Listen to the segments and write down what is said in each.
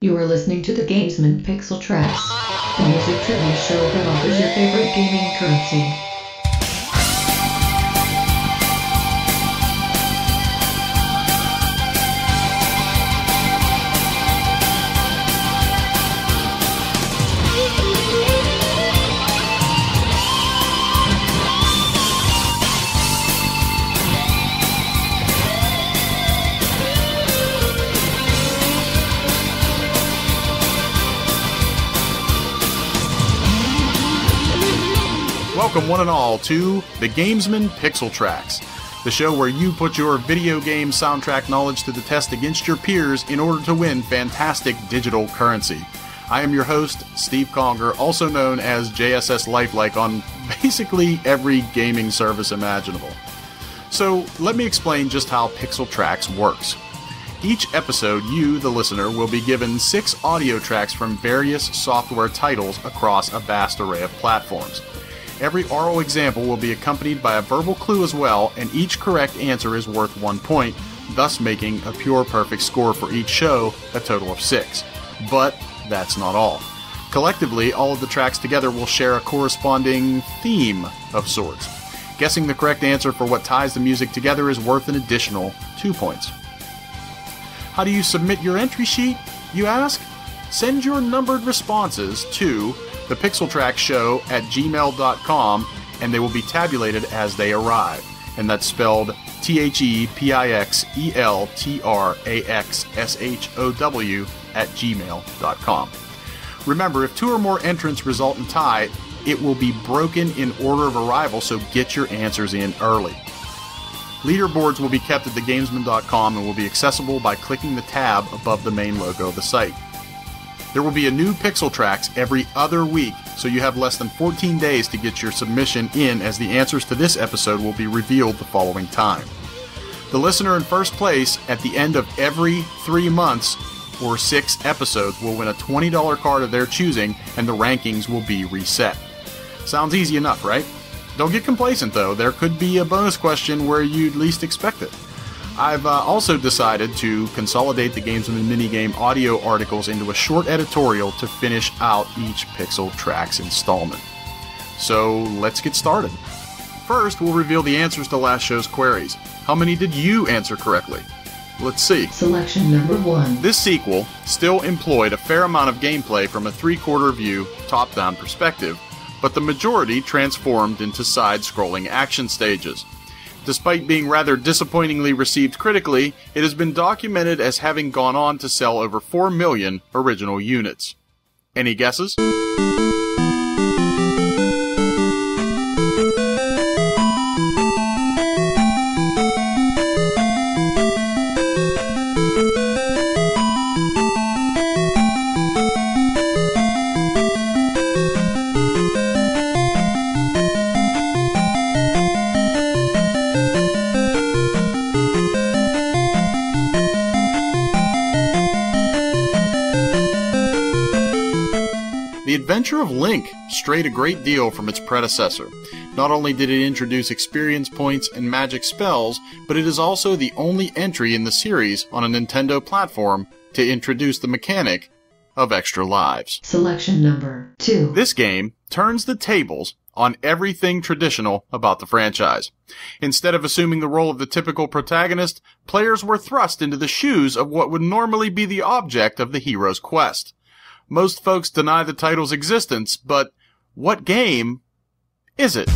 You are listening to the Gamesmen PiXelTraX, the music trivia show that offers your favorite gaming currency. Welcome one and all to the Gamesmen PiXelTraX, the show where you put your video game soundtrack knowledge to the test against your peers in order to win fantastic digital currency. I am your host, Steve Conger, also known as JSS Lifelike on basically every gaming service imaginable. So let me explain just how PiXelTraX works. Each episode, you, the listener, will be given 6 audio tracks from various software titles across a vast array of platforms. Every aural example will be accompanied by a verbal clue as well, and each correct answer is worth 1 point, thus making a pure perfect score for each show, a total of 6. But that's not all. Collectively, all of the tracks together will share a corresponding theme of sorts. Guessing the correct answer for what ties the music together is worth an additional 2 points. How do you submit your entry sheet, you ask? Send your numbered responses to thepixeltraxshow@gmail.com, and they will be tabulated as they arrive. And that's spelled THEPIXELTRAXSHOW@gmail.com. Remember, if 2 or more entrants result in tie, it will be broken in order of arrival, so get your answers in early. Leaderboards will be kept at thegamesmen.com and will be accessible by clicking the tab above the main logo of the site. There will be a new PiXelTraX every other week, so you have less than 14 days to get your submission in, as the answers to this episode will be revealed the following time. The listener in first place at the end of every 3 months or 6 episodes will win a $20 card of their choosing, and the rankings will be reset. Sounds easy enough, right? Don't get complacent though, there could be a bonus question where you'd least expect it. I've also decided to consolidate the Gamesmen minigame audio articles into a short editorial to finish out each PiXelTraX installment. So let's get started. First, we'll reveal the answers to last show's queries. How many did you answer correctly? Let's see. Selection number 1. This sequel still employed a fair amount of gameplay from a 3/4 view, top-down perspective, but the majority transformed into side-scrolling action stages. Despite being rather disappointingly received critically, it has been documented as having gone on to sell over 4 million original units. Any guesses? The Adventure of Link strayed a great deal from its predecessor. Not only did it introduce experience points and magic spells, but it is also the only entry in the series on a Nintendo platform to introduce the mechanic of extra lives. Selection number 2. This game turns the tables on everything traditional about the franchise. Instead of assuming the role of the typical protagonist, players were thrust into the shoes of what would normally be the object of the hero's quest. Most folks deny the title's existence, but what game is it?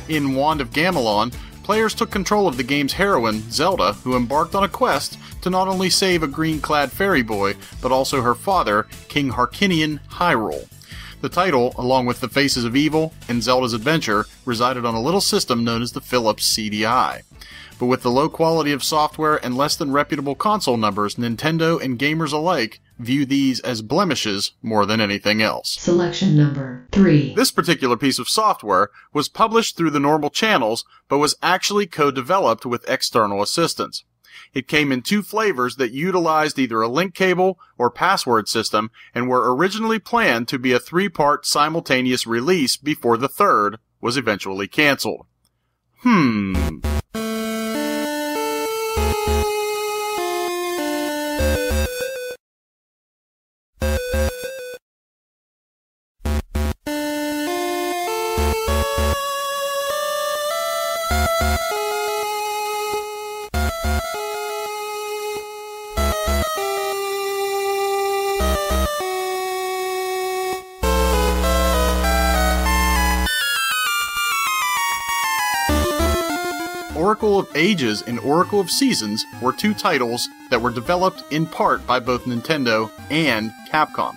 In Wand of Gamelon, players took control of the game's heroine, Zelda, who embarked on a quest to not only save a green-clad fairy boy, but also her father, King Harkinian Hyrule. The title, along with the Faces of Evil and Zelda's Adventure, resided on a little system known as the Philips CDI. But with the low quality of software and less than reputable console numbers, Nintendo and gamers alike view these as blemishes more than anything else. Selection number 3. This particular piece of software was published through the normal channels, but was actually co-developed with external assistance. It came in 2 flavors that utilized either a link cable or password system and were originally planned to be a 3-part simultaneous release before the third was eventually canceled. Oracle of Ages and Oracle of Seasons were 2 titles that were developed in part by both Nintendo and Capcom.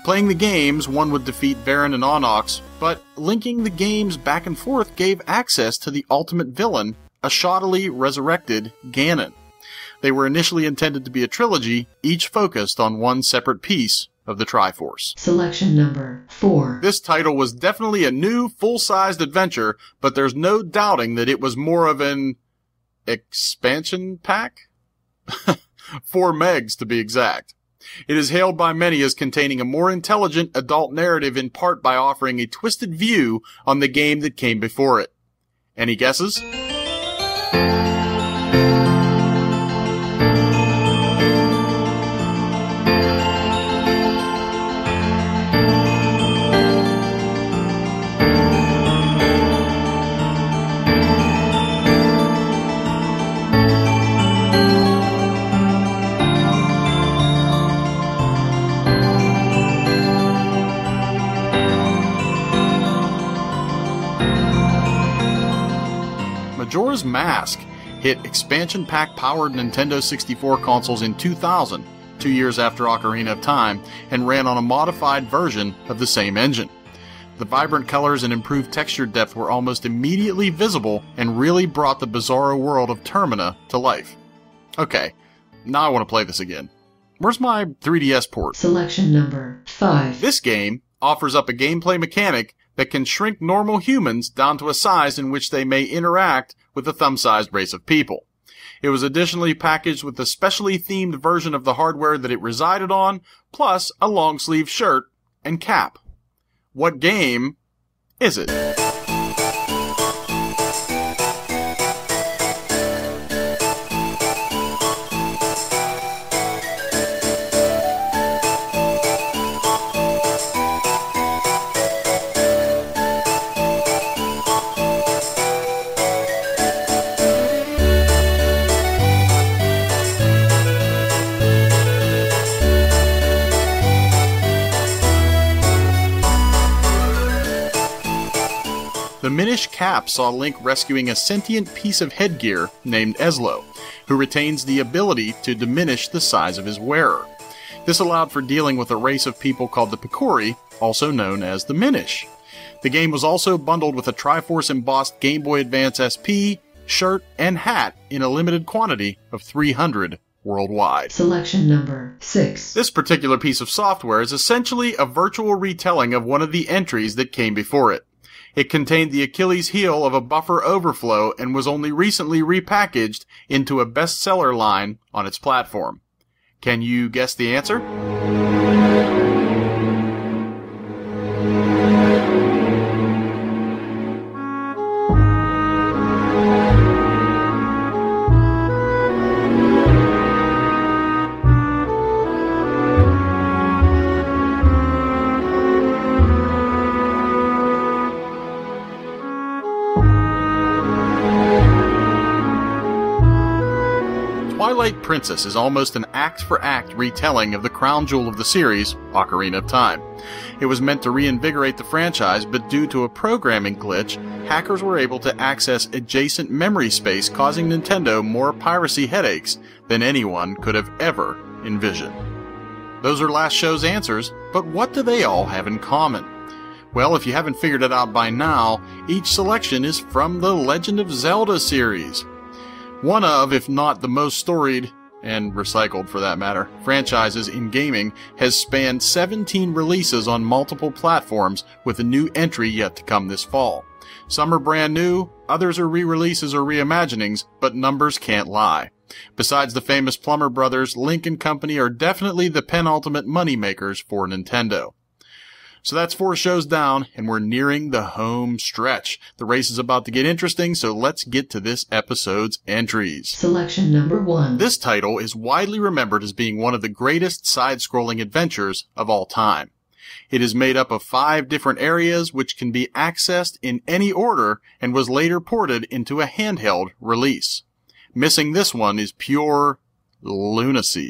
Playing the games, one would defeat Varan and Onyx, but linking the games back and forth gave access to the ultimate villain, a shoddily resurrected Ganon. They were initially intended to be a trilogy, each focused on one separate piece of the Triforce. Selection number 4. This title was definitely a new, full-sized adventure, but there's no doubting that it was more of an expansion pack? 4 megs to be exact. It is hailed by many as containing a more intelligent adult narrative, in part by offering a twisted view on the game that came before it. Any guesses? Majora's Mask hit expansion pack-powered Nintendo 64 consoles in 2000, 2 years after Ocarina of Time, and ran on a modified version of the same engine. The vibrant colors and improved texture depth were almost immediately visible and really brought the bizarro world of Termina to life. Okay, now I want to play this again. Where's my 3DS port? Selection number 5. This game offers up a gameplay mechanic that can shrink normal humans down to a size in which they may interact with a thumb-sized race of people. It was additionally packaged with a specially themed version of the hardware that it resided on, plus a long-sleeve shirt and cap. What game is it? The Minish Cap saw Link rescuing a sentient piece of headgear named Eslo, who retains the ability to diminish the size of his wearer. This allowed for dealing with a race of people called the Picori, also known as the Minish. The game was also bundled with a Triforce embossed Game Boy Advance SP, shirt, and hat in a limited quantity of 300 worldwide. Selection number 6. This particular piece of software is essentially a virtual retelling of one of the entries that came before it. It contained the Achilles heel of a buffer overflow and was only recently repackaged into a bestseller line on its platform. Can you guess the answer? Twilight Princess is almost an act-for-act retelling of the crown jewel of the series, Ocarina of Time. It was meant to reinvigorate the franchise, but due to a programming glitch, hackers were able to access adjacent memory space, causing Nintendo more piracy headaches than anyone could have ever envisioned. Those are last show's answers, but what do they all have in common? Well, if you haven't figured it out by now, each selection is from the Legend of Zelda series. One of, if not the most storied and recycled for that matter, franchises in gaming has spanned 17 releases on multiple platforms, with a new entry yet to come this fall. Some are brand new, others are re-releases or reimaginings, but numbers can't lie. Besides the famous Plumber Brothers, Link & Company are definitely the penultimate moneymakers for Nintendo. So that's 4 shows down, and we're nearing the home stretch. The race is about to get interesting, so let's get to this episode's entries. Selection number 1. This title is widely remembered as being one of the greatest side-scrolling adventures of all time. It is made up of 5 different areas which can be accessed in any order and was later ported into a handheld release. Missing this one is pure lunacy.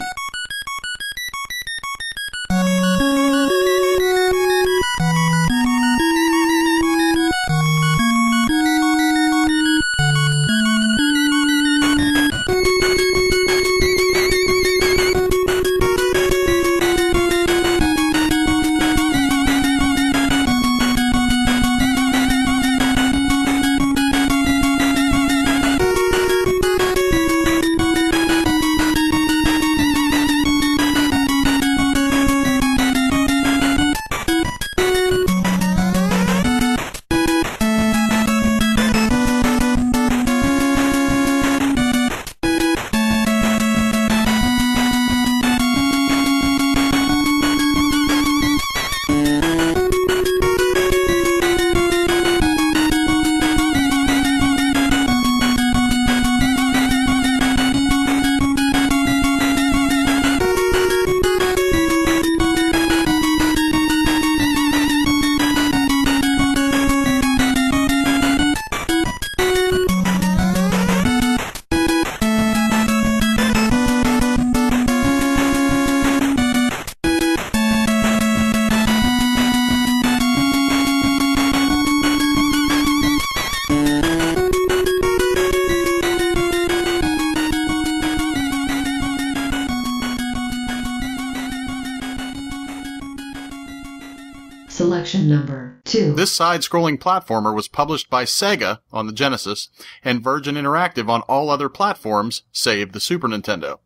Selection number 2. This side-scrolling platformer was published by Sega on the Genesis and Virgin Interactive on all other platforms save the Super Nintendo.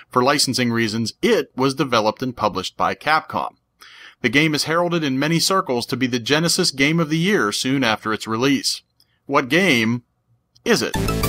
For licensing reasons, it was developed and published by Capcom. The game is heralded in many circles to be the Genesis Game of the Year soon after its release. What game is it?